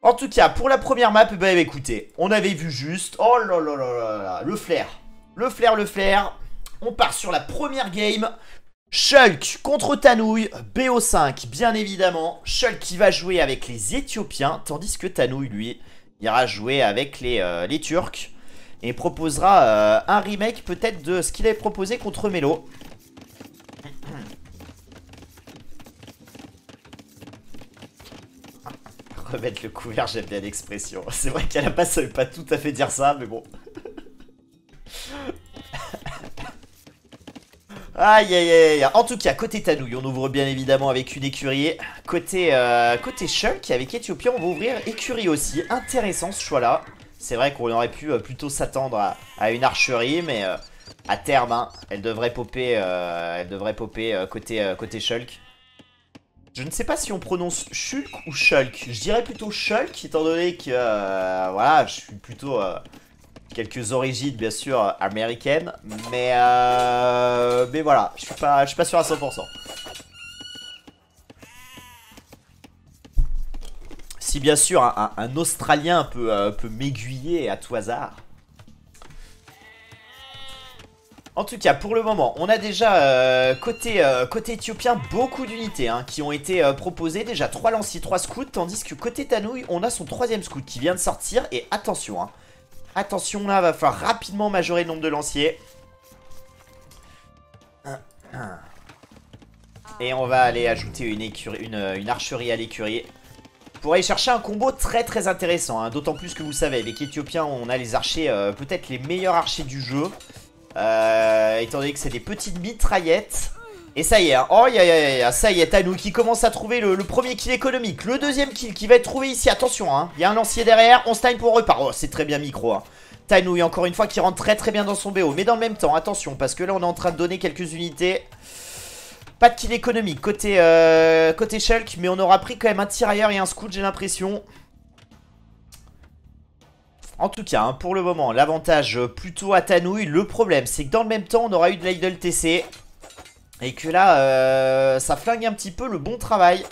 En tout cas, pour la première map, bah écoutez, on avait vu juste... Oh là là là là là, le flair. Le flair, le flair. On part sur la première game. Shulk contre Tanouille, BO5 bien évidemment. Shulk qui va jouer avec les Éthiopiens, tandis que Tanouille, lui, ira jouer avec les Turcs. Et proposera un remake peut-être de ce qu'il avait proposé contre Melo. Remettre le couvert, j'aime bien l'expression. C'est vrai qu'à la base ça veut pas tout à fait dire ça, mais bon. Aïe aïe aïe. En tout cas, côté Tanouille, on ouvre bien évidemment avec une écurie. Côté Shulk, avec Éthiopien, on va ouvrir écurie aussi. Intéressant ce choix-là. C'est vrai qu'on aurait pu plutôt s'attendre à une archerie, mais à terme, hein, elle devrait popper, côté Shulk. Je ne sais pas si on prononce Shulk ou Shulk. Je dirais plutôt Shulk, étant donné que voilà, je suis plutôt quelques origines bien sûr américaines, mais voilà, je suis pas sûr à 100%. Si bien sûr un Australien peut m'aiguiller à tout hasard. En tout cas, pour le moment, on a déjà côté éthiopien beaucoup d'unités hein, qui ont été proposées. Déjà 3 lanciers, 3 scouts, tandis que côté Tanouille, on a son 3ème scout qui vient de sortir. Et attention, hein, attention là, va falloir rapidement majorer le nombre de lanciers. Et on va aller ajouter une archerie à l'écurie. Pour aller chercher un combo très très intéressant, hein, d'autant plus que vous savez, avec Éthiopiens, on a les archers, peut-être les meilleurs archers du jeu. Étant donné que c'est des petites mitraillettes. Et ça y est, hein. Oh ça y est, Tanou qui commence à trouver le premier kill économique. Le 2ème kill qui va être trouvé ici, attention hein. Il y a un lancier derrière, on se time pour repart. Oh c'est très bien micro hein. Tanou encore une fois qui rentre très très bien dans son BO. Mais dans le même temps, attention, parce que là on est en train de donner quelques unités. Pas de kill économique côté Shulk, mais on aura pris quand même un tirailleur et un scout j'ai l'impression. En tout cas, hein, pour le moment, l'avantage plutôt à Tanouille. Le problème, c'est que dans le même temps, on aura eu de l'idle TC. Et que là, ça flingue un petit peu le bon travail.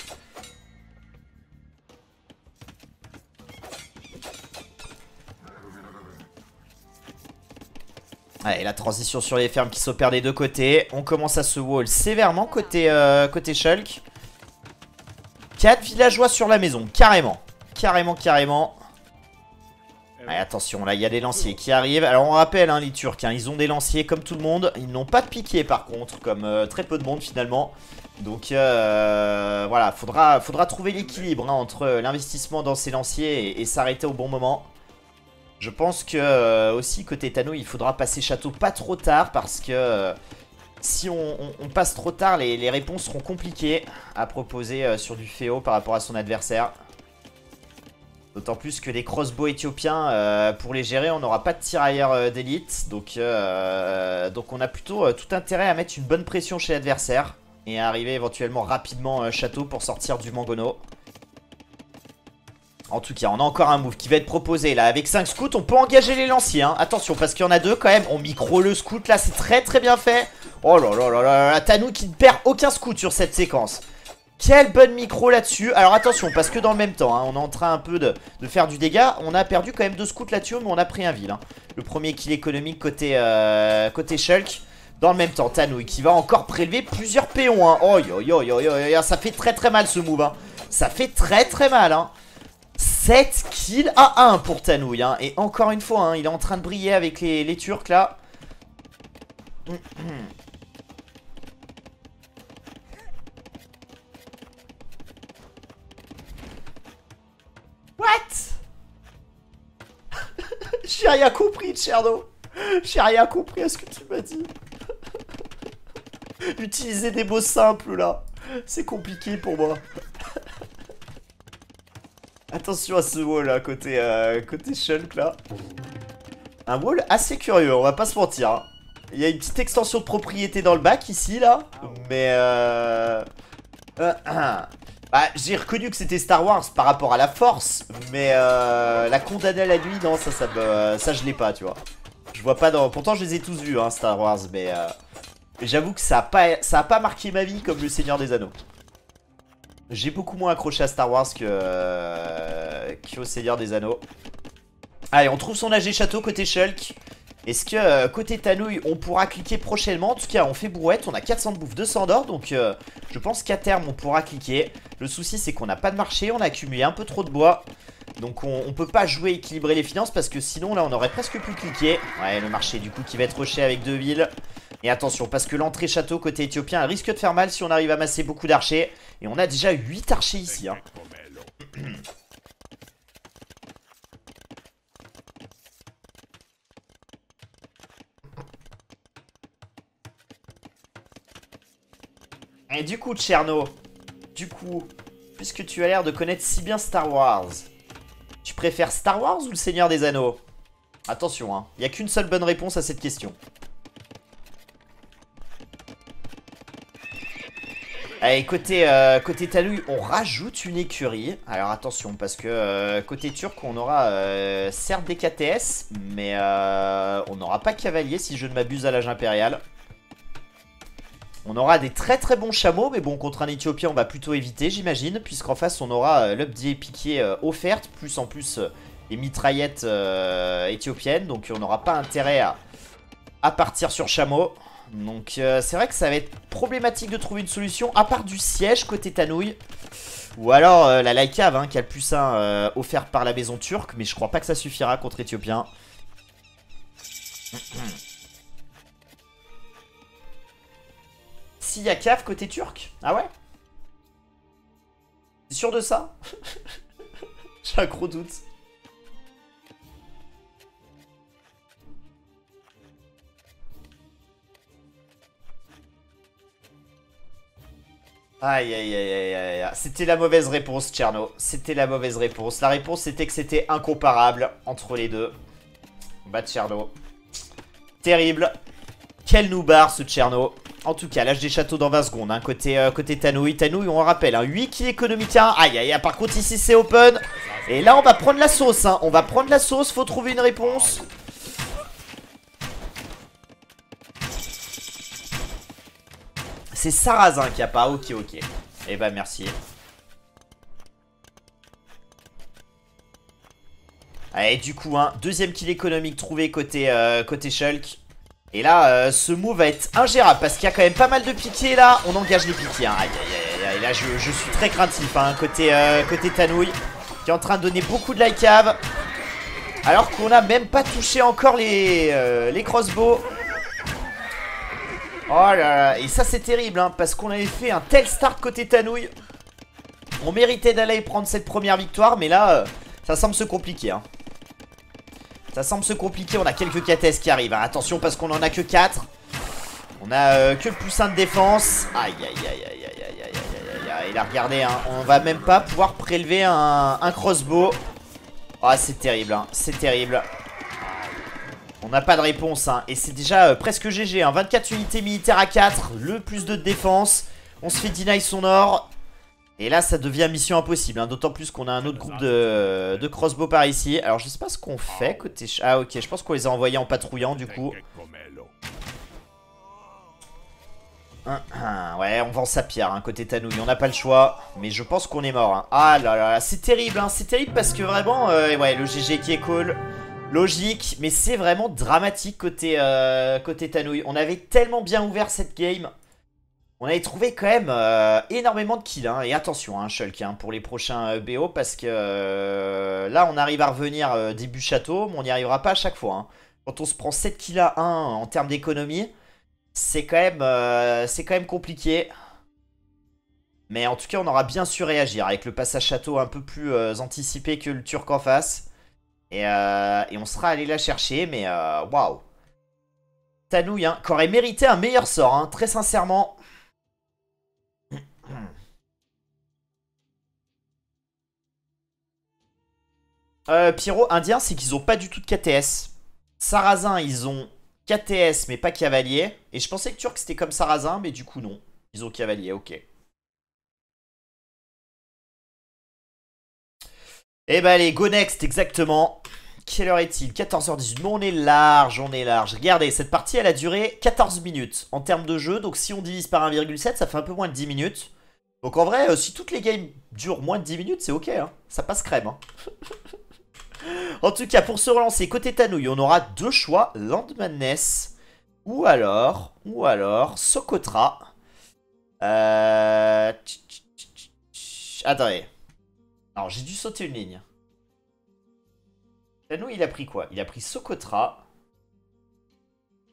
Allez, la transition sur les fermes qui s'opère des deux côtés. On commence à se wall sévèrement côté Shulk. 4 villageois sur la maison, carrément. Carrément. Allez, attention, là il y a des lanciers qui arrivent. Alors on rappelle hein, les Turcs, hein, ils ont des lanciers comme tout le monde. Ils n'ont pas de piqué par contre, comme très peu de monde finalement. Donc voilà, faudra trouver l'équilibre hein, entre l'investissement dans ces lanciers et s'arrêter au bon moment. Je pense que aussi côté Tano, il faudra passer château pas trop tard. Parce que si on passe trop tard, les réponses seront compliquées à proposer sur du Féo par rapport à son adversaire. D'autant plus que les crossbows éthiopiens, pour les gérer, on n'aura pas de tirailleurs d'élite. Donc on a plutôt tout intérêt à mettre une bonne pression chez l'adversaire. Et à arriver éventuellement rapidement château pour sortir du Mangono. En tout cas, on a encore un move qui va être proposé là. Avec 5 scouts, on peut engager les lanciers. Hein. Attention, parce qu'il y en a 2 quand même. On micro le scout là, c'est très très bien fait. Oh là là là là, Tanou qui ne perd aucun scout sur cette séquence. Quelle bonne micro là-dessus. Alors attention, parce que dans le même temps, hein, on est en train un peu de faire du dégât. On a perdu quand même 2 scouts là-dessus, mais on a pris un ville. Hein. Le premier kill économique côté Shulk. Dans le même temps, Tanouille qui va encore prélever plusieurs péons. Hein. Oh yo yo yo yo yo, ça fait très très mal ce move. Hein. Ça fait très très mal. Hein. 7 kills à 1 pour Tanouille. Hein. Et encore une fois, hein, il est en train de briller avec les Turcs là. What? J'ai rien compris, Cherno. J'ai rien compris à ce que tu m'as dit. Utiliser des mots simples là, c'est compliqué pour moi. Attention à ce wall là, côté Shulk là. Un wall assez curieux, on va pas se mentir. Hein. Il y a une petite extension de propriété dans le bac ici là. Mais bah, j'ai reconnu que c'était Star Wars par rapport à la force. Mais la condamner à la nuit, non, ça je l'ai pas, tu vois. Je vois pas dans... Pourtant je les ai tous vus hein, Star Wars. Mais j'avoue que ça a pas marqué ma vie comme le Seigneur des Anneaux. J'ai beaucoup moins accroché à Star Wars Kyo, Seigneur des Anneaux. Allez, on trouve son AG château côté Shulk. Est-ce que côté Tanouille, on pourra cliquer prochainement? En tout cas, on fait brouette, on a 400 de bouffe, 200 d'or. Donc je pense qu'à terme, on pourra cliquer. Le souci, c'est qu'on n'a pas de marché, on a accumulé un peu trop de bois. Donc on peut pas jouer équilibrer les finances parce que sinon, là, on aurait presque pu cliquer. Ouais, le marché, du coup, qui va être rushé avec 2 villes. Et attention, parce que l'entrée château côté éthiopien, elle risque de faire mal si on arrive à masser beaucoup d'archers. Et on a déjà 8 archers ici, hein. Et du coup, Tcherno, puisque tu as l'air de connaître si bien Star Wars, tu préfères Star Wars ou le Seigneur des Anneaux? Attention, hein, il n'y a qu'une seule bonne réponse à cette question. Allez, côté Tanouille, on rajoute une écurie. Alors attention, parce que côté turc, on aura certes des KTS, mais on n'aura pas cavalier si je ne m'abuse à l'âge impérial. On aura des très très bons chameaux, mais bon, contre un Éthiopien, on va plutôt éviter, j'imagine, puisqu'en face, on aura l'update piqué offerte, plus en plus les mitraillettes éthiopiennes, donc on n'aura pas intérêt à partir sur chameau. Donc c'est vrai que ça va être problématique de trouver une solution, à part du siège côté Tanouille, ou alors la Laïcave, hein, qui a le plus 1 offert par la maison turque, mais je crois pas que ça suffira contre Éthiopien. S'il y a cave côté turc? Ah ouais? T'es sûr de ça? J'ai un gros doute. Aïe aïe aïe aïe aïe. C'était la mauvaise réponse, Tcherno. C'était la mauvaise réponse. La réponse c'était que c'était incomparable entre les deux. Bah Tcherno. Terrible. Quel noobard ce Tcherno. En tout cas, l'âge des châteaux dans 20 secondes, hein, côté Tanouille. Tanouille, on rappelle, hein, 8 qui économique 1. Aïe, aïe, aïe, par contre, ici, c'est open. Et là, on va prendre la sauce, hein. On va prendre la sauce, faut trouver une réponse. C'est Sarrazin qui a pas, ok, ok. Eh ben, merci. Allez, du coup, hein, deuxième kill économique trouvé côté Shulk. Et là, ce move va être ingérable parce qu'il y a quand même pas mal de piquets là. On engage les piquets, hein. Aïe, aïe, aïe, aïe. Là, je suis très craintif, hein, côté Tanouille, qui est en train de donner beaucoup de like cave. Alors qu'on n'a même pas touché encore les crossbows. Oh là là. Et ça, c'est terrible, hein, parce qu'on avait fait un tel start côté Tanouille. On méritait d'aller prendre cette première victoire, mais là, ça semble se compliquer, hein. Ça semble se compliquer, on a quelques KTS qui arrivent, hein. Attention parce qu'on en a que 4. On a que le plus 1 de défense. Aïe aïe aïe aïe aïe aïe aïe aïe aïe. Et là regardez, hein, on va même pas pouvoir prélever un crossbow. Ah, c'est terrible, hein, c'est terrible. On n'a pas de réponse, hein. Et c'est déjà presque GG, hein. 24 unités militaires à 4, le plus 2 de défense. On se fait deny son or. Et là ça devient mission impossible, hein, d'autant plus qu'on a un autre groupe de crossbow par ici. Alors je sais pas ce qu'on fait côté... Ah ok, je pense qu'on les a envoyés en patrouillant du coup. Ouais, on vend sa pierre, hein, côté Tanouille, on n'a pas le choix. Mais je pense qu'on est mort, hein. Ah là là, c'est terrible, hein, c'est terrible parce que vraiment, ouais, le GG qui est cool. Logique, mais c'est vraiment dramatique côté Tanouille. On avait tellement bien ouvert cette game. On avait trouvé quand même énormément de kills, hein. Et attention, hein, Shulk, hein, pour les prochains BO, parce que là, on arrive à revenir début château, mais on n'y arrivera pas à chaque fois, hein. Quand on se prend 7 kills à 1 en termes d'économie, c'est quand même compliqué. Mais en tout cas, on aura bien su réagir avec le passage château un peu plus anticipé que le turc en face. Et on sera allé la chercher, mais waouh. Tanouille, hein, qui aurait mérité un meilleur sort, hein, très sincèrement. Pierrot, indien, c'est qu'ils ont pas du tout de KTS. Sarrazin, ils ont KTS, mais pas cavalier. Et je pensais que Turc, c'était comme Sarrazin, mais du coup, non. Ils ont cavalier, ok. Eh ben, allez, go next, exactement. Quelle heure est-il? 14h18. Mais on est large, on est large. Regardez, cette partie, elle a duré 14 minutes en termes de jeu. Donc, si on divise par 1,7, ça fait un peu moins de 10 minutes. Donc en vrai, si toutes les games durent moins de 10 minutes, c'est ok, hein. Ça passe crème, hein. En tout cas, pour se relancer, côté Tanouille, on aura deux choix. Land Madness ou alors Socotra. Attendez. Alors, j'ai dû sauter une ligne. Tanouille, il a pris quoi? Il a pris Socotra.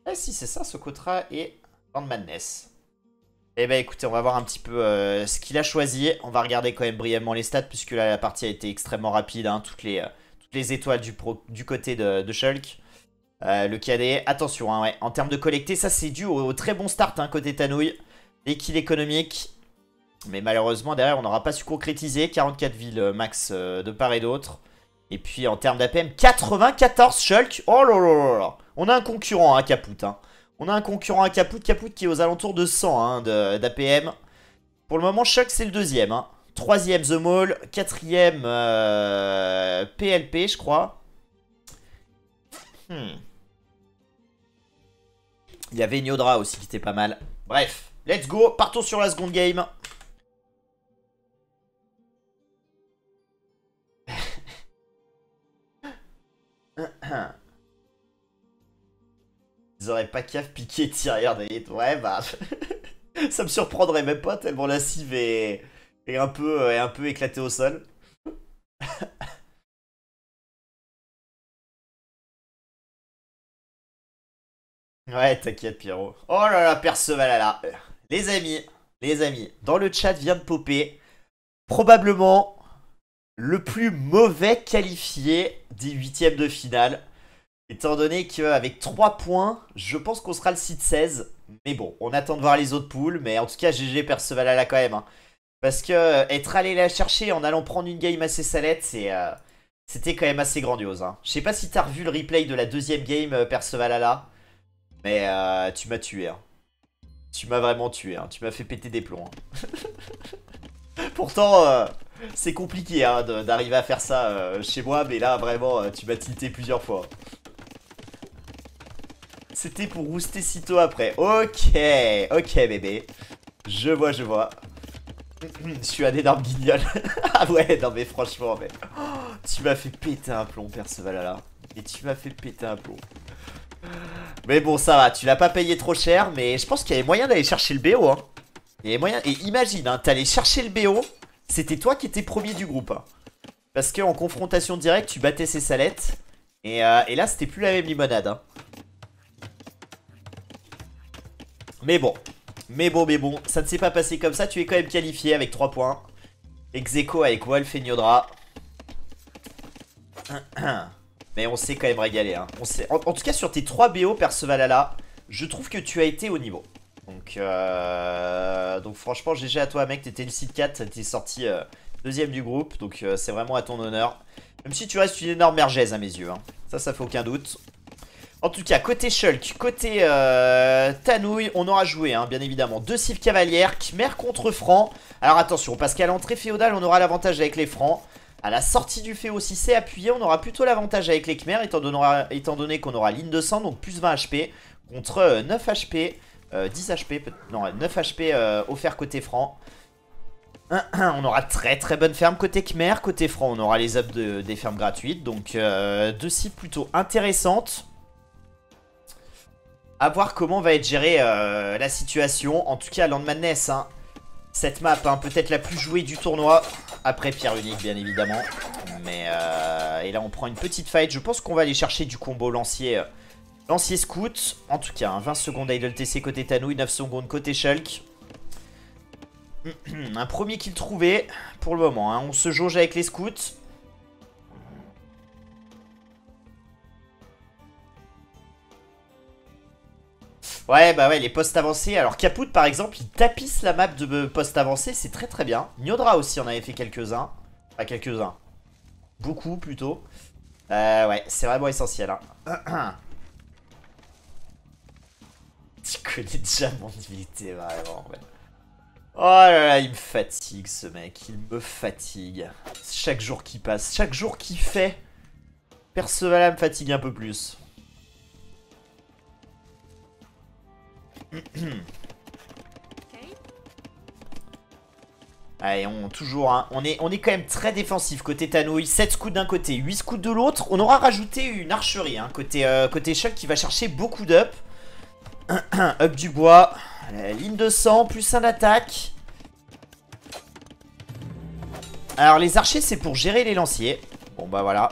Ah si, c'est ça, Socotra et Land Madness. Eh ben écoutez, on va voir un petit peu ce qu'il a choisi. On va regarder quand même brièvement les stats, puisque là, la partie a été extrêmement rapide, hein. Toutes les étoiles du côté de Shulk. Le cadet, attention, hein, ouais. En termes de collecté, ça c'est dû au très bon start, hein, côté Tanouille. Les kills économiques. Mais malheureusement, derrière, on n'aura pas su concrétiser. 44 villes max de part et d'autre. Et puis en termes d'APM, 94 Shulk. Oh là là là là. On a un concurrent, hein, Caput, hein. On a un concurrent à Caput qui est aux alentours de 100, hein, d'APM. Pour le moment, Shulk, c'est le deuxième, hein. Troisième, The Mall. Quatrième, PLP, je crois. Il y avait Niodra aussi qui était pas mal. Bref, let's go. Partons sur la seconde game. Ils auraient pas qu'à piquer tireur des... Ouais, bah... ça me surprendrait même pas tellement la cive est un peu éclatée au sol. Ouais, t'inquiète, Pierrot. Oh là là, Perceval là. Les amis, dans le chat vient de popper probablement le plus mauvais qualifié des huitièmes de finale. Étant donné qu'avec 3 points, je pense qu'on sera le site 16. Mais bon, on attend de voir les autres poules. Mais en tout cas, GG Perceval là quand même, hein. Parce que être allé la chercher en allant prendre une game assez salette, c'était quand même assez grandiose, hein. Je sais pas si t'as revu le replay de la deuxième game, Perceval là. Mais tu m'as tué, hein. Tu m'as vraiment tué, hein. Tu m'as fait péter des plombs, hein. Pourtant, c'est compliqué, hein, d'arriver à faire ça chez moi. Mais là, vraiment, tu m'as tilté plusieurs fois. C'était pour rooster sitôt après. Ok, ok bébé. Je vois, je vois. Je suis un énorme guignol. Ah ouais, non mais franchement, mais... Oh, tu m'as fait péter un plomb, Perceval là. Et tu m'as fait péter un plomb. Mais bon, ça va, tu l'as pas payé trop cher. Mais je pense qu'il y avait moyen d'aller chercher le BO, hein. Il y avait moyen... Et imagine, hein, t'allais chercher le BO. C'était toi qui étais premier du groupe, hein. Parce qu'en confrontation directe, tu battais ses salettes. Et là, c'était plus la même limonade, hein. Mais bon, ça ne s'est pas passé comme ça. Tu es quand même qualifié avec 3 points. Ex-aequo avec Wolf et Niodra. Mais on s'est quand même régalé, hein. En tout cas, sur tes 3 BO, Percevalala, je trouve que tu as été au niveau. Donc franchement, GG à toi, mec. T'étais le site 4, t'es sorti deuxième du groupe. Donc c'est vraiment à ton honneur. Même si tu restes une énorme merguez à mes yeux, hein. Ça fait aucun doute. En tout cas, côté Shulk, côté Tanouille, on aura joué, hein, bien évidemment. 2 cives cavalières, Khmer contre Franc. Alors attention, parce qu'à l'entrée féodale, on aura l'avantage avec les Francs. À la sortie du féo, si c'est appuyé, on aura plutôt l'avantage avec les Khmer, étant donné qu'on aura ligne de sang, donc plus 20 HP, contre 9 HP, 10 HP, non, 9 HP offert côté Franc. On aura très bonne ferme côté Khmer, côté Franc, on aura les ups des fermes gratuites. Donc 2 cives plutôt intéressantes. A voir comment va être gérée la situation. En tout cas, Land Madness, hein, cette map, hein, peut-être la plus jouée du tournoi. Après Pierre Unique, bien évidemment. Mais et là, on prend une petite fight. Je pense qu'on va aller chercher du combo lancier scout. En tout cas, hein, 20 secondes Idle TC côté Tanouille, 9 secondes côté Shulk. Un premier kill trouvé pour le moment, hein. On se jauge avec les scouts. Ouais, bah ouais, les postes avancés. Alors Caput, par exemple, il tapisse la map de postes avancés. C'est très bien. Niodra aussi, on avait fait quelques-uns. Pas quelques-uns. Beaucoup, plutôt. Ouais, c'est vraiment essentiel, hein. Tu connais déjà mon utilité, vraiment, ouais. Oh là là, il me fatigue, ce mec. Il me fatigue. Chaque jour qui passe, chaque jour qui fait, Perceval me fatigue un peu plus. Allez, toujours, hein. On est quand même très défensif côté Tanouille. 7 scouts d'un côté, 8 scouts de l'autre. On aura rajouté une archerie, hein, côté Shulk qui va chercher beaucoup d'up. Up du bois. Ligne de sang, plus un attaque. Alors les archers c'est pour gérer les lanciers. Bon bah voilà.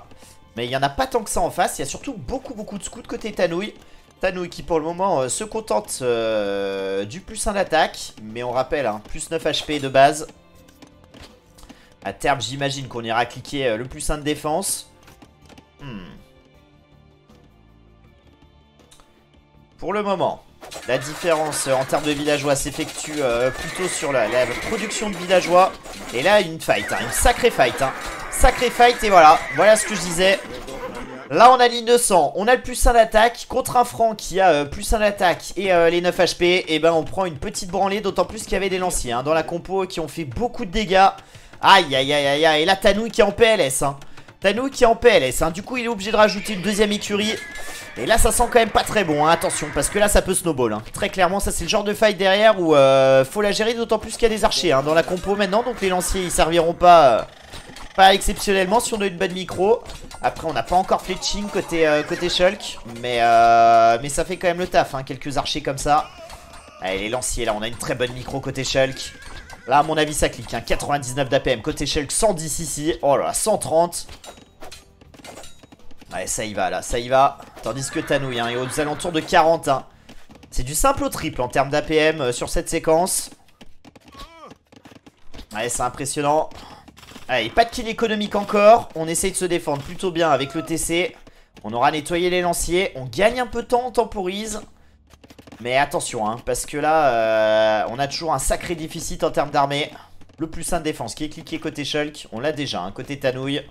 Mais il n'y en a pas tant que ça en face. Il y a surtout beaucoup de scouts côté Tanouille. Tanouille qui pour le moment se contente du plus 1 d'attaque. Mais on rappelle, hein, plus 9 HP de base. À terme j'imagine qu'on ira cliquer le plus 1 de défense. Pour le moment, la différence en termes de villageois s'effectue plutôt sur la production de villageois. Et là une fight, hein, une sacrée fight, hein. Sacrée fight et voilà, voilà ce que je disais. Là on a ligne de sang, on a le plus 1 d'attaque. Contre un franc qui a plus 1 d'attaque et les 9 HP. Et ben on prend une petite branlée, d'autant plus qu'il y avait des lanciers, hein, dans la compo qui ont fait beaucoup de dégâts. Aïe aïe aïe aïe aïe. Et là Tanouille qui est en PLS, hein. Tanouille qui est en PLS, hein. Du coup il est obligé de rajouter une deuxième écurie. Et là ça sent quand même pas très bon, hein. Attention parce que là ça peut snowball, hein. Très clairement ça c'est le genre de fight derrière où faut la gérer, d'autant plus qu'il y a des archers, hein, dans la compo maintenant. Donc les lanciers ils serviront pas exceptionnellement si on a une bonne micro. Après on n'a pas encore fletching côté Shulk. Mais ça fait quand même le taf, hein. Quelques archers comme ça. Allez les lanciers là, on a une très bonne micro côté Shulk. Là à mon avis ça clique, hein. 99 d'APM côté Shulk, 110 ici. Oh là là, 130. Ouais ça y va là, ça y va. Tandis que Tanouille, hein, est aux alentours de 40, hein. C'est du simple au triple en termes d'APM sur cette séquence. Ouais c'est impressionnant. Allez, pas de kill économique encore. On essaye de se défendre plutôt bien avec le TC. On aura nettoyé les lanciers. On gagne un peu de temps, on temporise. Mais attention, hein, parce que là, on a toujours un sacré déficit en termes d'armée. Le plus 1 de défense qui est cliqué côté Shulk. On l'a déjà, hein, côté Tanouille.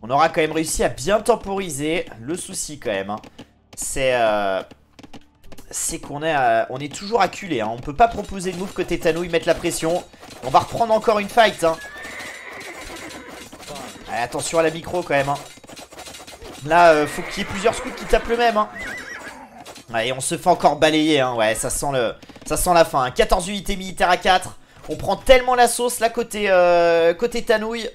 On aura quand même réussi à bien temporiser. Le souci quand même, hein, c'est qu'on est toujours acculé, hein. On peut pas proposer de move côté Tanouille, mettre la pression. On va reprendre encore une fight, hein. Allez, attention à la micro quand même, hein. Là faut qu'il y ait plusieurs scouts qui tapent le même, hein. Allez on se fait encore balayer, hein. Ouais ça sent la fin, hein. 14 unités militaires à 4. On prend tellement la sauce là côté Tanouille.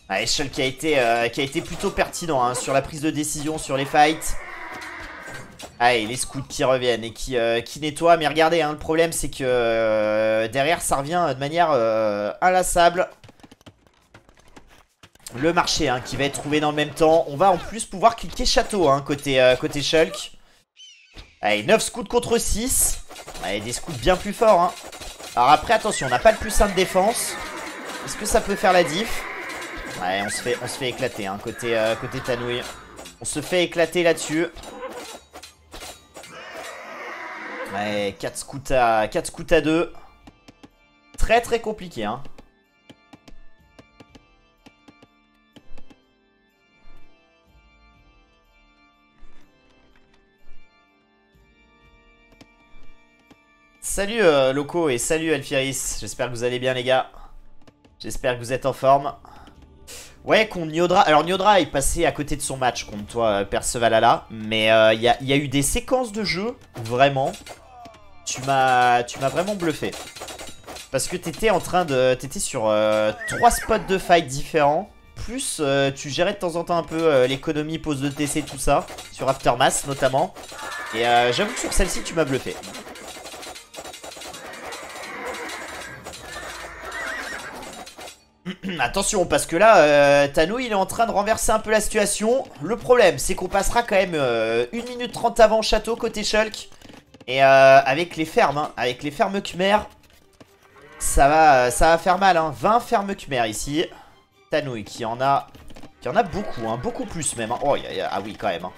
Allez Shulk qui a été plutôt pertinent, hein, sur la prise de décision, sur les fights. Allez les scouts qui reviennent et qui nettoient. Mais regardez, hein, le problème c'est que derrière ça revient de manière inlassable. Le marché, hein, qui va être trouvé dans le même temps. On va en plus pouvoir cliquer château, hein, côté Shulk. Allez 9 scouts contre 6. Allez des scouts bien plus forts, hein. Alors après attention, on n'a pas le plus 1 de défense. Est-ce que ça peut faire la diff? Ouais on se fait éclater, hein, côté Tanouille. On se fait éclater là-dessus. Ouais, 4 scouts à 2. Très très compliqué, hein. Salut Loco et salut Alfiris. J'espère que vous allez bien les gars. J'espère que vous êtes en forme. Ouais, contre Nyodra. Alors Nyodra est passé à côté de son match contre toi, Percevalala. Mais il y a eu des séquences de jeu où vraiment tu m'as vraiment bluffé. Parce que t'étais sur 3 spots de fight différents. Plus tu gérais de temps en temps un peu l'économie, pose de TC, tout ça. Sur Aftermath notamment. Et j'avoue que sur celle-ci tu m'as bluffé. Attention parce que là Tanouille il est en train de renverser un peu la situation. Le problème c'est qu'on passera quand même 1 minute 30 avant château côté Shulk. Et avec les fermes, hein, avec les fermes Khmer, ça va faire mal, hein. 20 fermes Khmer ici. Tanouille qui en a beaucoup, hein, beaucoup plus même, hein. Oh, ah oui quand même, hein.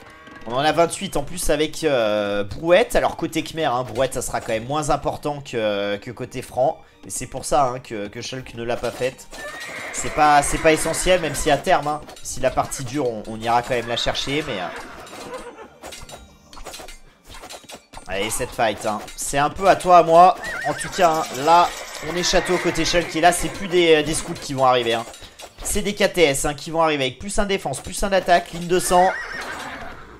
On en a 28 en plus avec Brouette. Alors côté Khmer, hein, Brouette ça sera quand même moins important que côté franc. Et c'est pour ça, hein, que Shulk ne l'a pas faite. C'est pas essentiel, même si à terme, hein, si la partie dure, on ira quand même la chercher. Mais allez cette fight, hein, c'est un peu à toi à moi. En tout cas, hein, là on est château côté Shulk. Et là c'est plus des scouts qui vont arriver, hein. C'est des KTS, hein, qui vont arriver avec plus 1 défense, plus 1 d'attaque, ligne de sang.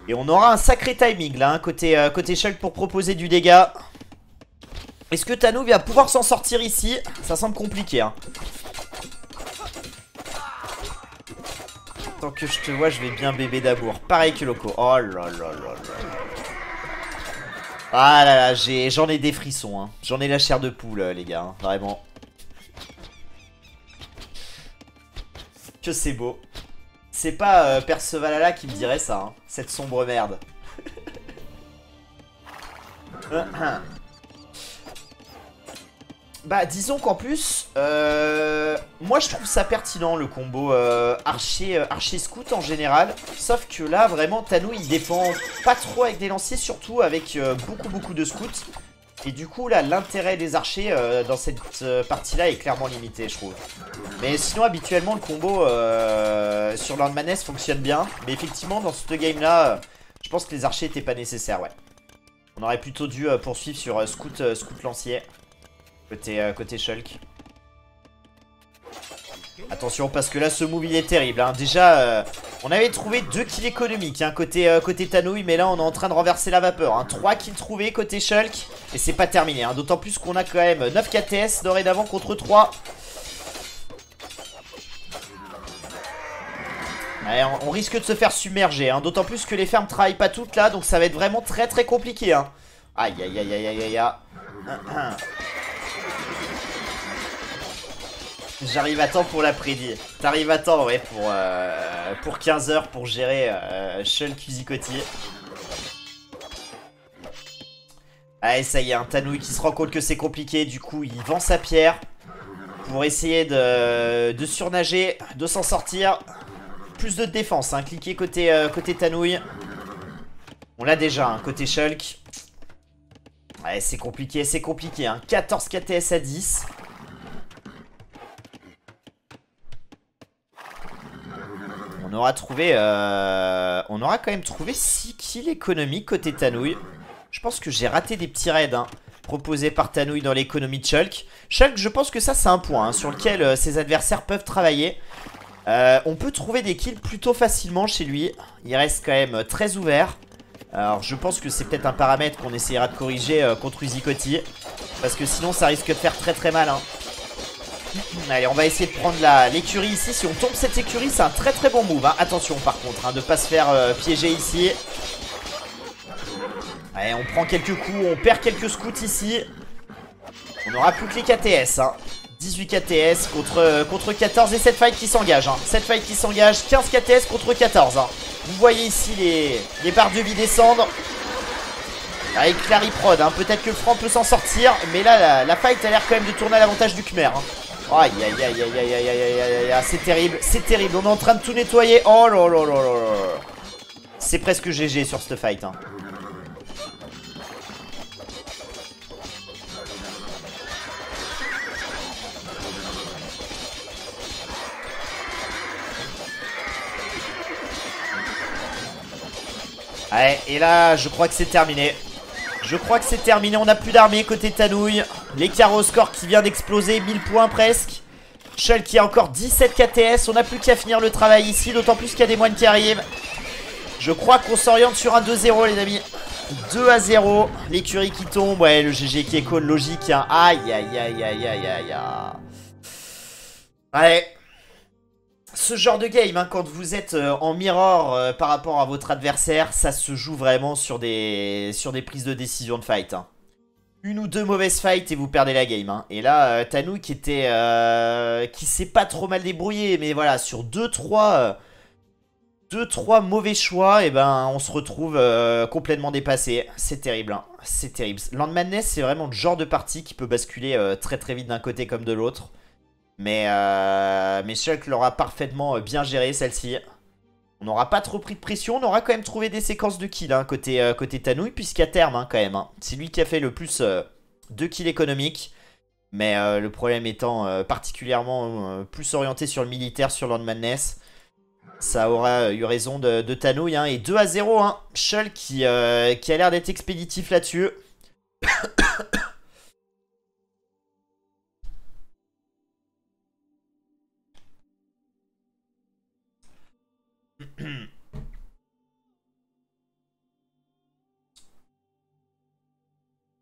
Et on aura un sacré timing là, hein, côté Shulk pour proposer du dégât. Est-ce que Tanou va pouvoir s'en sortir ici? Ça semble compliqué, hein. Tant que je te vois, je vais bien bébé d'amour. Pareil que Loco. Oh là là là là. Ah là là, j'en ai des frissons, hein. J'en ai la chair de poule, les gars, hein. Vraiment. Que c'est beau. C'est pas Percevalala qui me dirait ça, hein. Cette sombre merde. Bah disons qu'en plus moi je trouve ça pertinent le combo archer scout en général. Sauf que là vraiment Tanou il défend pas trop avec des lanciers, surtout avec beaucoup de scouts. Et du coup là l'intérêt des archers dans cette partie là est clairement limité je trouve. Mais sinon habituellement le combo sur Landmaness fonctionne bien. Mais effectivement dans ce game là je pense que les archers étaient pas nécessaires, ouais. On aurait plutôt dû poursuivre sur scout lancier. Côté Shulk. Attention parce que là ce move il est terrible, hein. Déjà on avait trouvé 2 kills économiques, hein, côté Tanouille. Mais là on est en train de renverser la vapeur, hein. 3 kills trouvés côté Shulk. Et c'est pas terminé, hein. D'autant plus qu'on a quand même 9 KTS dorénavant contre 3. Ouais, on risque de se faire submerger, hein. D'autant plus que les fermes travaillent pas toutes là. Donc ça va être vraiment très compliqué, hein. Aïe aïe aïe aïe aïe aïe. J'arrive à temps pour l'après-midi. T'arrives à temps, ouais, pour 15 h pour gérer Shulk Cusicotti. Allez, ça y est, un Tanouille qui se rend compte que c'est compliqué. Du coup, il vend sa pierre pour essayer de surnager, de s'en sortir. Plus de défense, hein. Cliquez côté Tanouille. On l'a déjà, hein, côté Shulk. Ouais, c'est compliqué, hein. 14 KTS à 10. On aura quand même trouvé 6 kills économiques côté Tanouille. Je pense que j'ai raté des petits raids, hein, proposés par Tanouille dans l'économie de Shulk. Shulk, je pense que ça c'est un point, hein, sur lequel ses adversaires peuvent travailler. On peut trouver des kills plutôt facilement chez lui. Il reste quand même très ouvert. Alors je pense que c'est peut-être un paramètre qu'on essayera de corriger contre Uzicotti. Parce que sinon ça risque de faire très mal, hein. Allez, on va essayer de prendre l'écurie ici. Si on tombe cette écurie, c'est un très bon move, hein. Attention par contre, hein, de pas se faire piéger ici. Allez, on prend quelques coups, on perd quelques scouts ici. On n'aura plus que les KTS, hein. 18 KTS contre 14 et cette fight qui s'engage, hein. Cette fight qui s'engage, 15 KTS contre 14, hein. Vous voyez ici les barres de vie descendre. Avec Clariprod, hein. Peut-être que le franc peut s'en sortir. Mais là, la fight a l'air quand même de tourner à l'avantage du Khmer, hein. Aïe aïe aïe aïe aïe aïe aïe aïe. C'est terrible, on est en train de tout nettoyer. Oh là là là là. C'est presque GG sur cette fight, hein. Ouais, et là je crois que c'est terminé. On n'a plus d'armée côté Tanouille. L'écart au score qui vient d'exploser, 1000 points presque. Shulk qui a encore 17 KTS. On n'a plus qu'à finir le travail ici, d'autant plus qu'il y a des moines qui arrivent. Je crois qu'on s'oriente sur un 2-0 les amis. 2-0, l'écurie qui tombe. Ouais, le GG qui est call logique, hein. Aïe aïe aïe aïe aïe aïe aïe. Ouais. Ce genre de game, hein, quand vous êtes en mirror par rapport à votre adversaire, ça se joue vraiment sur des prises de décision de fight, hein. Une ou deux mauvaises fights et vous perdez la game, hein. Et là, Tanou qui s'est pas trop mal débrouillé, mais voilà, sur 2-3 mauvais choix, et ben on se retrouve complètement dépassé. C'est terrible, hein. C'est terrible. Landmadness, c'est vraiment le genre de partie qui peut basculer très vite d'un côté comme de l'autre. Mais Shulk l'aura parfaitement bien géré celle-ci. On n'aura pas trop pris de pression. On aura quand même trouvé des séquences de kills, hein, côté Tanouille. Puisqu'à terme, hein, quand même, hein, c'est lui qui a fait le plus de kills économiques. Mais le problème étant particulièrement plus orienté sur le militaire, sur Landmadness. Ça aura eu raison de Tanouille, hein. Et 2-0, hein. Shulk qui a l'air d'être expéditif là-dessus.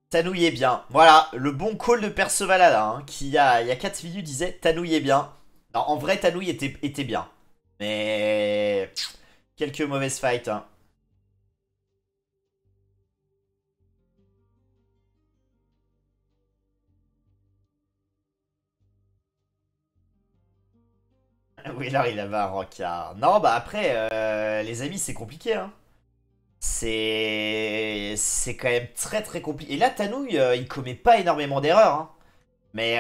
Tanouille est bien. Voilà, le bon call de Percevalala, hein, qui il y a 4 minutes disait Tanouille est bien. Non, en vrai, Tanouille était bien. Mais quelques mauvaises fights, hein. Oui, là, il avait un rencard. Non, bah après, les amis, c'est compliqué, hein. C'est quand même très très compliqué. Et là, Tanouille, il commet pas énormément d'erreurs, hein. Mais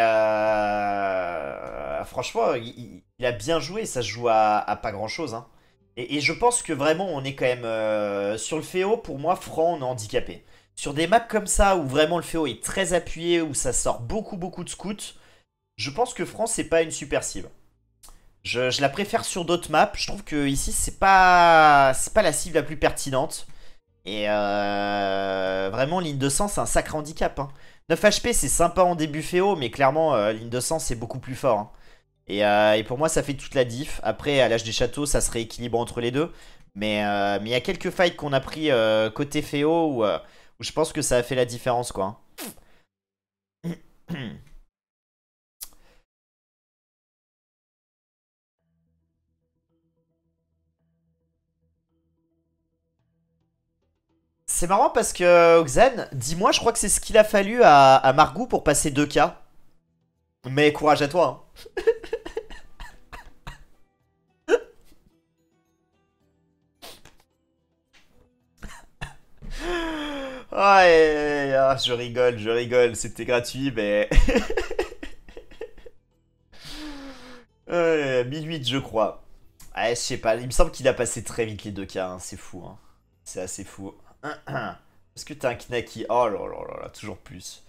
franchement, il a bien joué. Ça se joue à pas grand-chose, hein. Et je pense que vraiment, on est quand même sur le Féo. Pour moi, Franc, on est handicapé. Sur des maps comme ça, où vraiment le Féo est très appuyé, où ça sort beaucoup de scouts, je pense que Franc, c'est pas une super cible. Je la préfère sur d'autres maps. Je trouve que ici, c'est pas la cible la plus pertinente. Et vraiment, ligne de sang, c'est un sacré handicap, hein. 9 HP, c'est sympa en début féo, mais clairement, ligne de sang, c'est beaucoup plus fort, hein. Et pour moi, ça fait toute la diff. Après, à l'âge des châteaux, ça se rééquilibre entre les deux. Mais il y a quelques fights qu'on a pris côté féo où je pense que ça a fait la différence, quoi, hein. C'est marrant parce que Oxen, dis-moi, je crois que c'est ce qu'il a fallu à Margou pour passer 2K. Mais courage à toi, hein. Je rigole, c'était gratuit, mais... 1008, je crois. Ouais, je sais pas, il me semble qu'il a passé très vite les 2K, hein. C'est fou, hein. C'est assez fou. Est-ce que t'as un Knaki? Oh là là là là, toujours plus.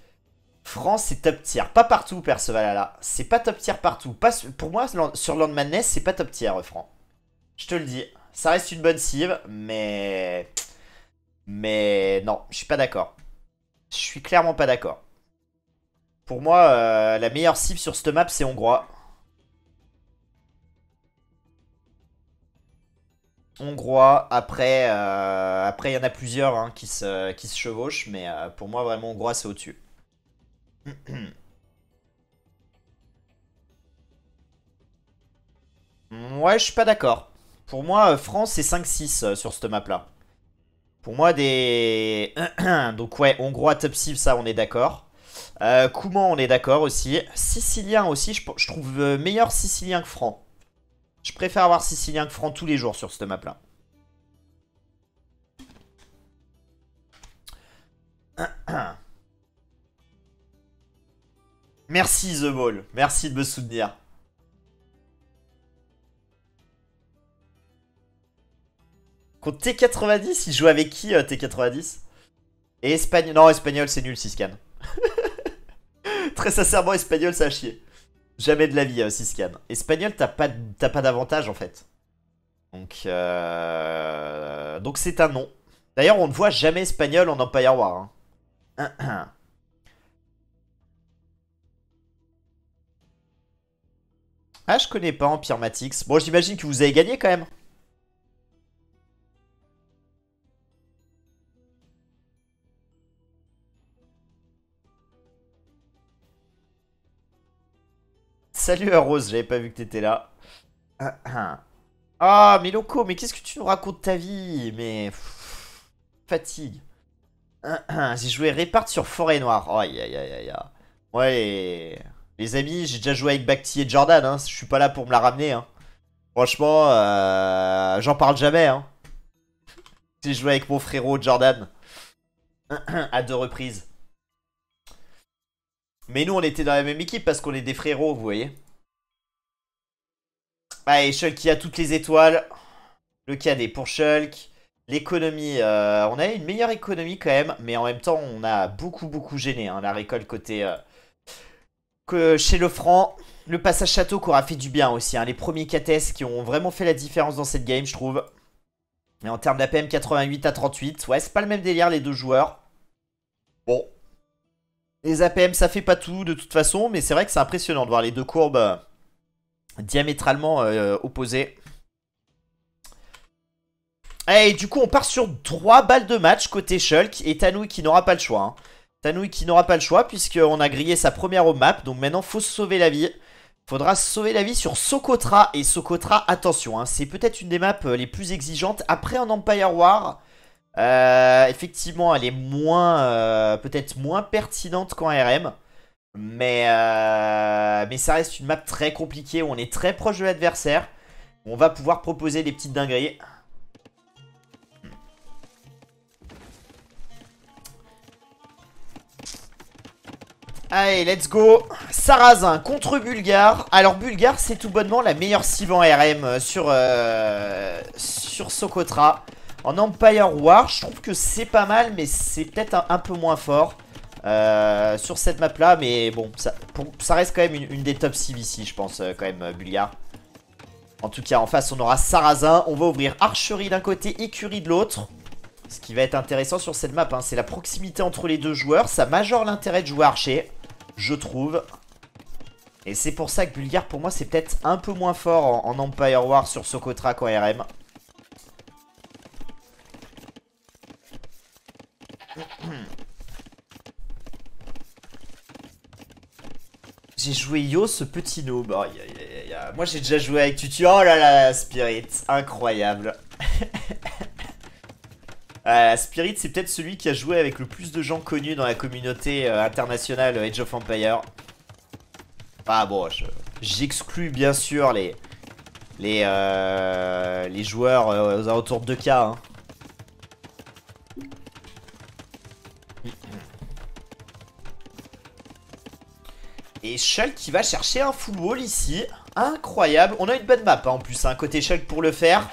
France, c'est top tier. Pas partout, Percevalala. C'est pas top tier partout. Pas, pour moi, sur Land Madness, c'est pas top tier, Franc. Je te le dis. Ça reste une bonne cible, mais... Mais non, je suis pas d'accord. Je suis clairement pas d'accord. Pour moi, la meilleure cible sur cette map, c'est Hongrois. Hongrois, après il y en a plusieurs, hein, qui se chevauchent, mais pour moi, vraiment, Hongrois, c'est au-dessus. Ouais, je suis pas d'accord. Pour moi, France, c'est 5-6 sur cette map-là. Pour moi, des... Donc ouais, Hongrois, top cible, ça, on est d'accord. Kouman, on est d'accord aussi. Sicilien aussi, je trouve meilleur Sicilien que Franc. Je préfère avoir Sicilien que Franc tous les jours sur cette map-là. Merci The Ball, merci de me soutenir. Contre T90, il joue avec qui T90? Et Espagnol, non, Espagnol c'est nul, Siscan. Très sincèrement, Espagnol ça a chier. Jamais de la vie, Siscan. Espagnol, t'as pas d'avantage en fait. Donc c'est un non. D'ailleurs, on ne voit jamais Espagnol en Empire War, hein. Ah, je connais pas Empire Matix. Bon, j'imagine que vous avez gagné quand même. Salut Rose, j'avais pas vu que t'étais là. Ah, mais Loco, mais qu'est-ce que tu nous racontes ta vie? Mais... fatigue. J'ai joué Répart sur Forêt Noire. Oh, aïe aïe aïe aïe. Ouais, les amis, j'ai déjà joué avec Bacti et Jordan, hein. Je suis pas là pour me la ramener, hein. Franchement, j'en parle jamais, hein. J'ai joué avec mon frérot Jordan. À 2 reprises. Mais nous, on était dans la même équipe parce qu'on est des frérots, vous voyez. Allez, Shulk qui a toutes les étoiles. Le cadet pour Shulk. L'économie, on a une meilleure économie quand même. Mais en même temps, on a beaucoup gêné, hein, la récolte côté... que chez le franc. Le passage château qui aura fait du bien aussi, hein. Les premiers KTS qui ont vraiment fait la différence dans cette game, je trouve. Et en termes d'APM, 88 à 38. Ouais, c'est pas le même délire, les deux joueurs. Bon. Les APM, ça fait pas tout de toute façon. Mais c'est vrai que c'est impressionnant de voir les deux courbes diamétralement opposées. Et du coup, on part sur 3 balles de match côté Shulk. Et Tanouille qui n'aura pas le choix, hein. Tanouille qui n'aura pas le choix puisqu'on a grillé sa première home map. Donc maintenant, faut se sauver la vie. Faudra se sauver la vie sur Socotra. Et Socotra, attention, hein, c'est peut-être une des maps les plus exigeantes. Après en Empire War, effectivement, elle est moins, peut-être moins pertinente qu'en RM. Mais ça reste une map très compliquée où on est très proche de l'adversaire. On va pouvoir proposer des petites dingueries. Allez, let's go. Sarrazin contre Bulgare. Alors Bulgare, c'est tout bonnement la meilleure cible en RM sur Socotra. En Empire War, je trouve que c'est pas mal, mais c'est peut-être un peu moins fort sur cette map là. Mais bon, ça reste quand même une des top cibles ici, je pense, quand même, Bulgare. En tout cas, en face, on aura Sarrazin. On va ouvrir Archerie d'un côté, Écurie de l'autre. Ce qui va être intéressant sur cette map, hein, c'est la proximité entre les deux joueurs. Ça majore l'intérêt de jouer Archer, je trouve. Et c'est pour ça que Bulgare, pour moi, c'est peut-être un peu moins fort en Empire War sur Socotra qu'en RM. J'ai joué Yo, ce petit noob. Oh, moi, j'ai déjà joué avec Tutu. Oh là là, Spirit. Incroyable. Spirit, c'est peut-être celui qui a joué avec le plus de gens connus dans la communauté internationale Age of Empires. Ah bon, j'exclus bien sûr les joueurs aux alentours de 2K. Hein. Et Shulk qui va chercher un full wall ici. Incroyable. On a une bonne map hein, en plus, hein, côté Shulk pour le faire.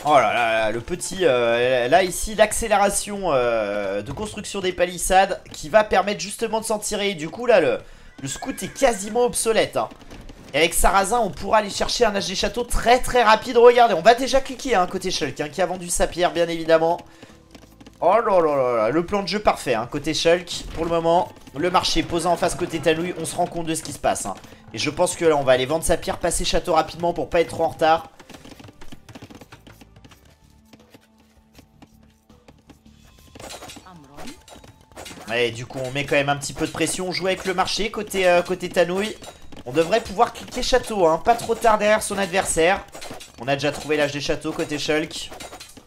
Oh là là, le petit, là ici, l'accélération de construction des palissades qui va permettre justement de s'en tirer. Du coup là, le scout est quasiment obsolète. Hein. Et avec Sarrazin, on pourra aller chercher un HD château très très rapide. Regardez, on va déjà cliquer hein, côté Shulk, hein, qui a vendu sa pierre bien évidemment. Oh là là là là, le plan de jeu parfait hein, côté Shulk pour le moment. Le marché posant en face côté Tanouille, on se rend compte de ce qui se passe. Hein. Et je pense que là, on va aller vendre sa pierre, passer château rapidement pour pas être trop en retard. Allez, du coup, on met quand même un petit peu de pression. On joue avec le marché côté Tanouille. On devrait pouvoir cliquer château, hein. Pas trop tard derrière son adversaire. On a déjà trouvé l'âge des châteaux côté Shulk.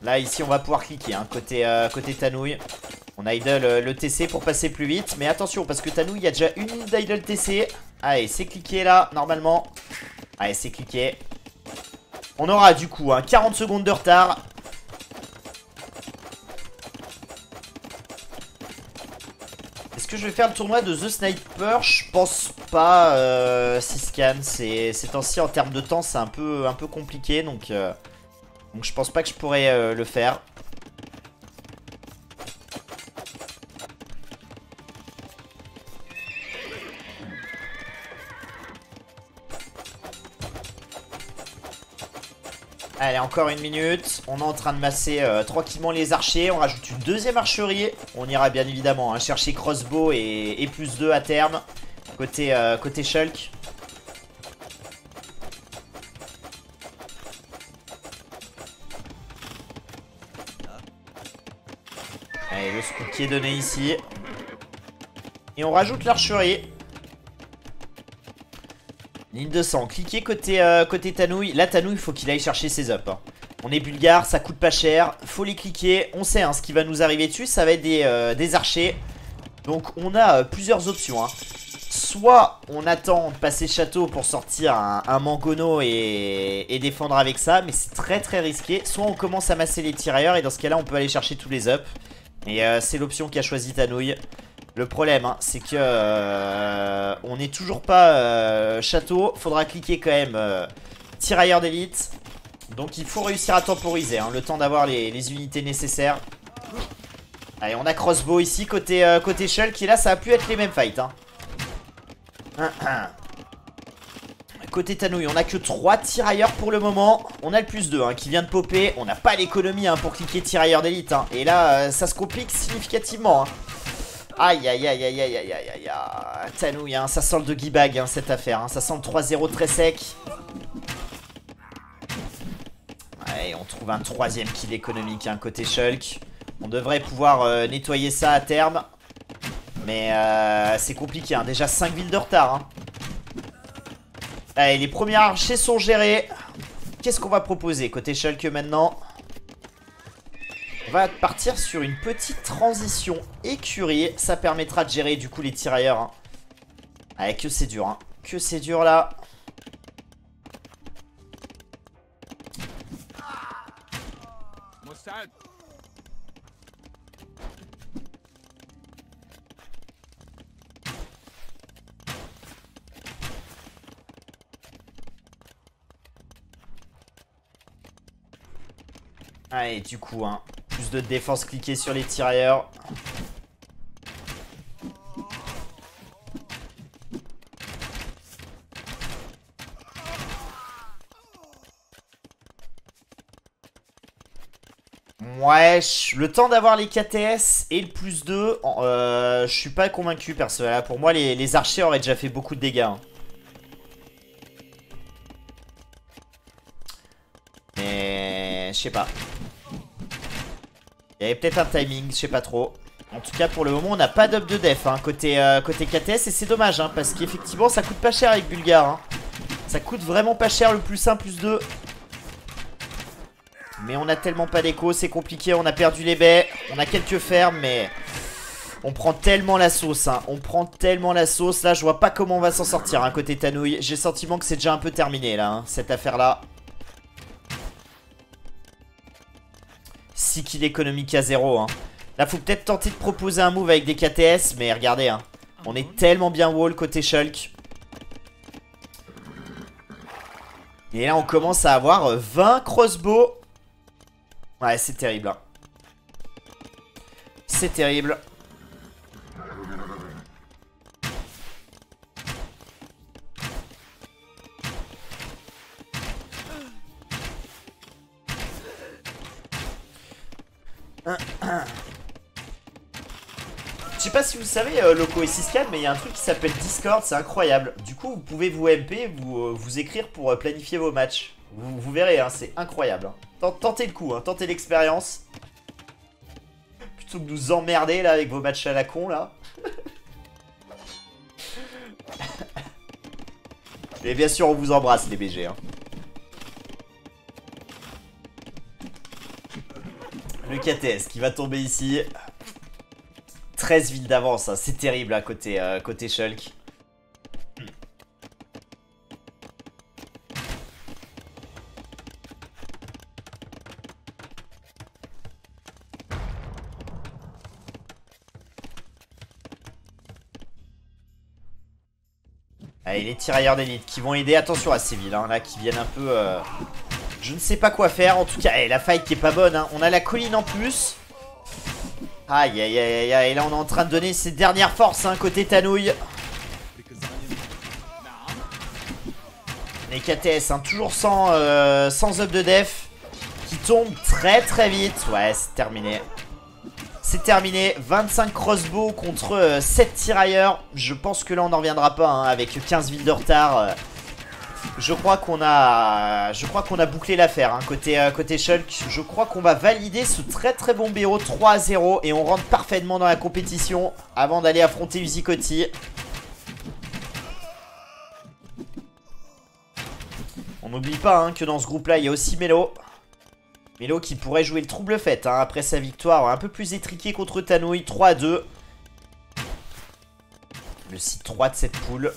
Là, ici, on va pouvoir cliquer, hein, côté Tanouille. On idle le TC pour passer plus vite. Mais attention, parce que Tanouille, il y a déjà une minute d'idle TC. Allez, c'est cliqué là, normalement. Allez, c'est cliqué. On aura du coup hein, 40 secondes de retard. Est-ce que je vais faire le tournoi de The Sniper? Je pense pas, Siscan. Ces temps-ci, en termes de temps, c'est un peu compliqué. Donc je pense pas que je pourrais le faire. Allez, encore une minute. On est en train de masser tranquillement les archers. On rajoute une deuxième archerie. On ira bien évidemment hein, chercher crossbow et plus 2 à terme. Côté Shulk. Allez, le scout qui est donné ici. Et on rajoute l'archerie. Ligne de sang, cliquez côté Tanouille. Là, Tanouille, il faut qu'il aille chercher ses ups. Hein. On est Bulgare, ça coûte pas cher. Faut les cliquer. On sait hein, ce qui va nous arriver dessus. Ça va être des archers. Donc, on a plusieurs options. Hein. Soit on attend de passer château pour sortir un Mangono et défendre avec ça. Mais c'est très très risqué. Soit on commence à masser les tirailleurs. Et dans ce cas-là, on peut aller chercher tous les ups. Et c'est l'option qu'a choisi Tanouille. Le problème, hein, c'est que on n'est toujours pas château. Faudra cliquer quand même tirailleur d'élite. Donc il faut réussir à temporiser, hein, le temps d'avoir les unités nécessaires. Allez, on a crossbow ici côté Shulk. Et là, ça va plus être les mêmes fights. Hein. Côté Tanouille, on a que 3 tirailleurs pour le moment. On a le plus 2 hein, qui vient de popper. On n'a pas l'économie hein, pour cliquer tirailleur d'élite. Hein. Et là, ça se complique significativement. Hein. Aïe aïe aïe aïe aïe aïe aïe aïe aïe. Tanouille, hein, ça sent le doggy bag hein, cette affaire. Hein. Ça sent le 3-0 très sec. Ouais, on trouve un troisième kill économique hein, côté Shulk. On devrait pouvoir nettoyer ça à terme. Mais c'est compliqué, hein. Déjà 5 villes de retard, hein. Allez, les premiers archers sont gérés. Qu'est-ce qu'on va proposer côté Shulk maintenant? On va partir sur une petite transition écurie. Ça permettra de gérer du coup les tirailleurs, hein. Allez, que c'est dur, hein. Que c'est dur là. Allez, du coup, hein, plus de défense cliquée sur les tirailleurs. Ouais, le temps d'avoir les KTS et le plus 2, je suis pas convaincu perso. Là, pour moi, les archers auraient déjà fait beaucoup de dégâts, hein. Mais je sais pas. Il y avait peut-être un timing, je sais pas trop. En tout cas, pour le moment, on n'a pas d'up de def, hein, côté KTS. Et c'est dommage, hein, parce qu'effectivement, ça coûte pas cher avec Bulgare, hein. Ça coûte vraiment pas cher le plus 1, plus 2. Mais on a tellement pas d'écho, c'est compliqué. On a perdu les baies, on a quelques fermes, mais on prend tellement la sauce, hein. On prend tellement la sauce. Là, je vois pas comment on va s'en sortir, hein, côté Tanouille. J'ai le sentiment que c'est déjà un peu terminé, là, hein, cette affaire-là. 6 kills économiques à 0, hein. Là, faut peut-être tenter de proposer un move avec des KTS, mais regardez, hein, on est tellement bien wall côté Shulk. Et là, on commence à avoir 20 crossbows. Ouais, c'est terrible, hein. C'est terrible. Je sais pas si vous savez, Loco et 6-4, mais il y a un truc qui s'appelle Discord, c'est incroyable. Du coup, vous pouvez vous MP, vous écrire pour planifier vos matchs. Vous verrez, hein, c'est incroyable, hein. Tentez le coup, hein, tentez l'expérience. Plutôt que de nous emmerder là avec vos matchs à la con là. Et bien sûr, on vous embrasse les BG, hein. Le KTS qui va tomber ici. 13 villes d'avance, hein. C'est terrible à côté Shulk. Allez, les tirailleurs d'élite qui vont aider. Attention à ces villes, hein, là, qui viennent un peu... Je ne sais pas quoi faire. En tout cas, la fight qui est pas bonne, hein. On a la colline en plus. Aïe, aïe, aïe, aïe. Et là, on est en train de donner ses dernières forces, hein, côté Tanouille. Les KTS, hein, toujours sans up de def. Qui tombe très très vite. Ouais, c'est terminé. C'est terminé, 25 crossbows contre 7 tirailleurs. Je pense que là on n'en reviendra pas, hein, avec 15 villes de retard. Je crois qu'on a bouclé l'affaire, hein, côté Shulk. Je crois qu'on va valider ce très très bon BO 3-0 et on rentre parfaitement dans la compétition avant d'aller affronter Uzikoti. On n'oublie pas, hein, que dans ce groupe là il y a aussi Melo. Melo qui pourrait jouer le trouble fête, hein, après sa victoire un peu plus étriquée contre Tanouille, 3-2. Le site 3 de cette poule.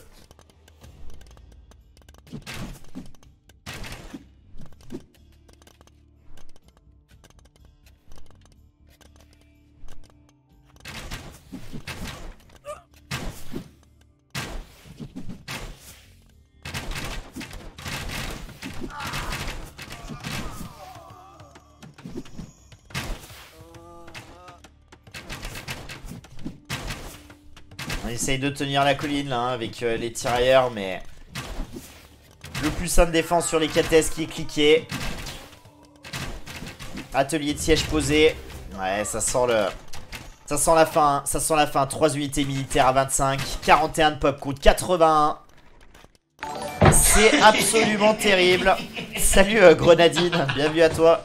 On essaye de tenir la colline là, hein, avec les tirailleurs, mais le plus simple défense sur les KTS qui est cliqué. Atelier de siège posé. Ouais, ça sent la fin, hein. Ça sent la fin. 3 unités militaires à 25, 41 de pop coûte 81. C'est absolument terrible. Salut Grenadine, bienvenue à toi.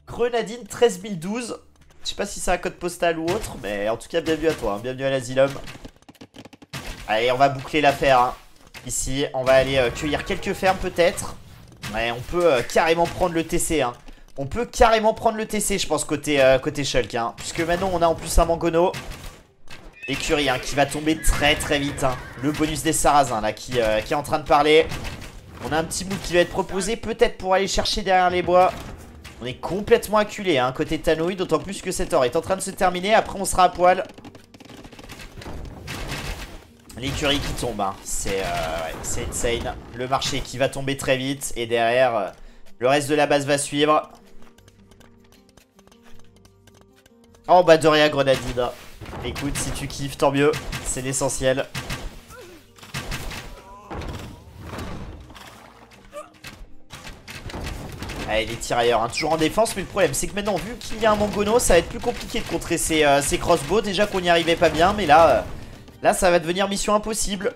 Grenadine 13012. Je sais pas si c'est un code postal ou autre, mais en tout cas, bienvenue à toi, hein. Bienvenue à l'asylum. Allez, on va boucler l'affaire, hein. Ici, on va aller cueillir quelques fermes peut-être. Ouais, on peut carrément prendre le TC, hein. On peut carrément prendre le TC, je pense, côté Shulk, hein. Puisque maintenant, on a en plus un Mangono. Écurie, hein, qui va tomber très très vite, hein. Le bonus des Sarrasins, là, qui est en train de parler. On a un petit move qui va être proposé, peut-être pour aller chercher derrière les bois. On est complètement acculé, hein, côté Tanouille, d'autant plus que cet or est en train de se terminer. Après, on sera à poil. L'écurie qui tombe, hein. C'est insane. Le marché qui va tomber très vite. Et derrière, le reste de la base va suivre. Oh, bah de rien, Grenadine. Écoute, si tu kiffes, tant mieux. C'est l'essentiel. Allez, les tirailleurs, hein, toujours en défense, mais le problème c'est que maintenant, vu qu'il y a un Mangono, ça va être plus compliqué de contrer ces crossbows. Déjà qu'on n'y arrivait pas bien, mais là, là ça va devenir mission impossible.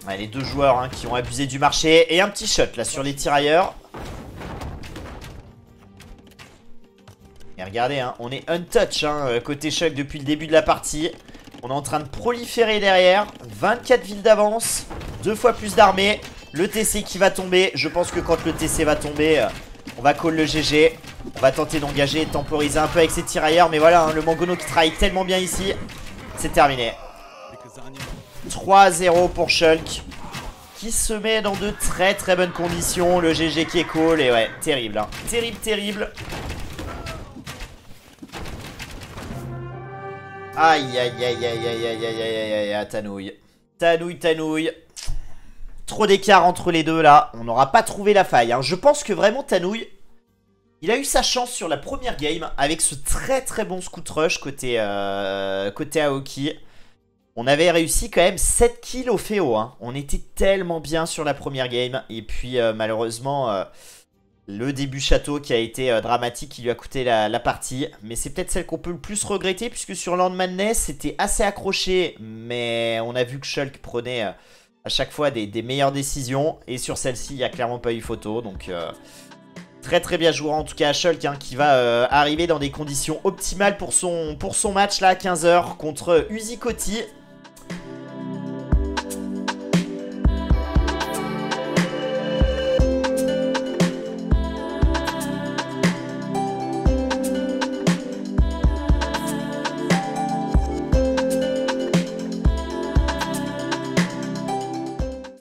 Allez, les deux joueurs, hein, qui ont abusé du marché. Et un petit shot là sur les tirailleurs. Et regardez, hein, on est untouch, hein, côté Shulk depuis le début de la partie. On est en train de proliférer derrière. 24 villes d'avance, 2 fois plus d'armées. Le TC qui va tomber. Je pense que quand le TC va tomber, on va call le GG. On va tenter d'engager et de temporiser un peu avec ces tirailleurs. Mais voilà, hein, le Mangono qui travaille tellement bien ici. C'est terminé. 3-0 pour Shulk, qui se met dans de très très bonnes conditions. Le GG qui est call. Et ouais, terrible, hein. Terrible, terrible. Aïe, aïe, aïe, aïe, aïe, aïe, aïe, aïe, aïe, Tanouille. Tanouille, Tanouille. Trop d'écart entre les deux là. On n'aura pas trouvé la faille, hein. Je pense que vraiment Tanouille, il a eu sa chance sur la première game avec ce très très bon scout rush côté Aoki. On avait réussi quand même 7 kills au Féo, hein. On était tellement bien sur la première game. Et puis malheureusement, le début château qui a été dramatique, qui lui a coûté la partie. Mais c'est peut-être celle qu'on peut le plus regretter, puisque sur Land Madness, c'était assez accroché. Mais on a vu que Shulk prenait à chaque fois des meilleures décisions. Et sur celle-ci, il n'y a clairement pas eu photo. Donc très très bien joué en tout cas à Shulk, hein, qui va arriver dans des conditions optimales pour son match là à 15 h contre Uzi Kotti.